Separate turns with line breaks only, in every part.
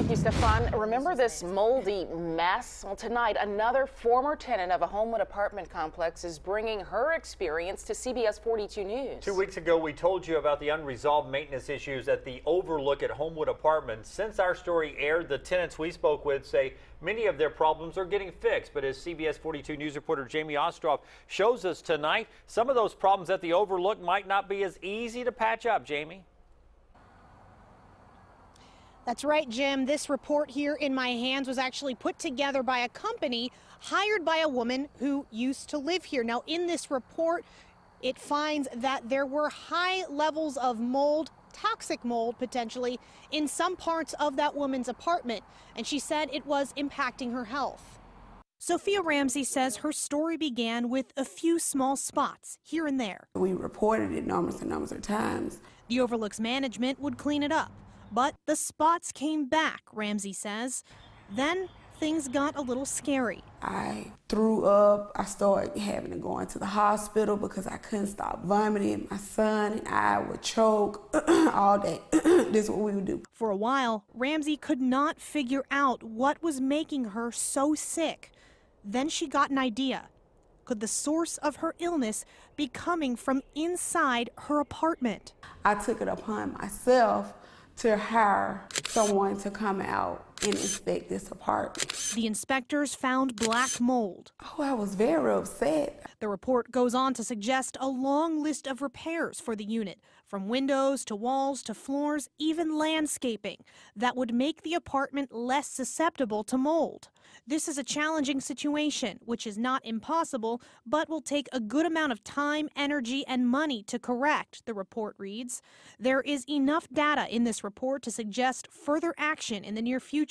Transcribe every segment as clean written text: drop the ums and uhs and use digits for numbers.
Thank you, Stefan. Remember this moldy mess? Well, tonight, another former tenant of a Homewood apartment complex is bringing her experience to CBS 42 News.
2 weeks ago, we told you about the unresolved maintenance issues at the Overlook at Homewood Apartments. Since our story aired, the tenants we spoke with say many of their problems are getting fixed. But as CBS 42 News reporter Jamie Ostroff shows us tonight, some of those problems at the Overlook might not be as easy to patch up, Jamie.
That's right, Jim. This report here in my hands was actually put together by a company hired by a woman who used to live here. Now, in this report, it finds that there were high levels of mold, toxic mold potentially, in some parts of that woman's apartment. And she said it was impacting her health. Sophia Ramsey says her story began with a few small spots here and there.
We reported it numbers of times.
The Overlook's management would clean it up. But the spots came back, Ramsey says. Then things got a little scary. I
threw up. I started having to go into the hospital because I couldn't stop vomiting. My son and I would choke all day. This is what we would do.
For a while, Ramsey could not figure out what was making her so sick. Then she got an idea. Could the source of her illness be coming from inside her apartment?
I took it upon myself to hire someone to come out and inspect this apartment.
The inspectors found black mold.
Oh, I was very upset.
The report goes on to suggest a long list of repairs for the unit, from windows to walls to floors, even landscaping, that would make the apartment less susceptible to mold. This is a challenging situation, which is not impossible, but will take a good amount of time, energy, and money to correct, the report reads. There is enough data in this report to suggest further action in the near future.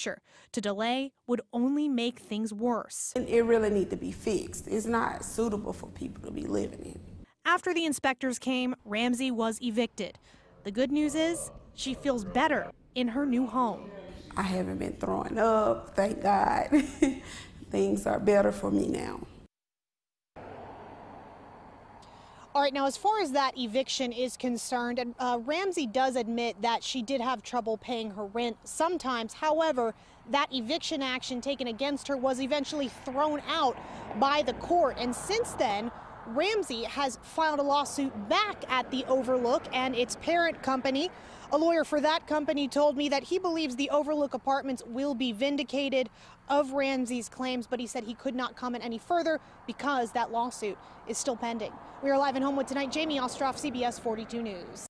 To delay would only make things worse.
It really needs to be fixed. It's not suitable for people to be living in.
After the inspectors came, Ramsey was evicted. The good news is she feels better in her new home.
I haven't been throwing up, thank God. Things are better for me now.
All right, now as far as that eviction is concerned, and Ramsey does admit that she did have trouble paying her rent sometimes. However, that eviction action taken against her was eventually thrown out by the court. And since then, Ramsey has filed a lawsuit back at the Overlook and its parent company. A lawyer for that company told me that he believes the Overlook Apartments will be vindicated of Ramsey's claims, but he said he could not comment any further because that lawsuit is still pending. We are live in Homewood tonight. Jamie Ostroff, CBS 42 News.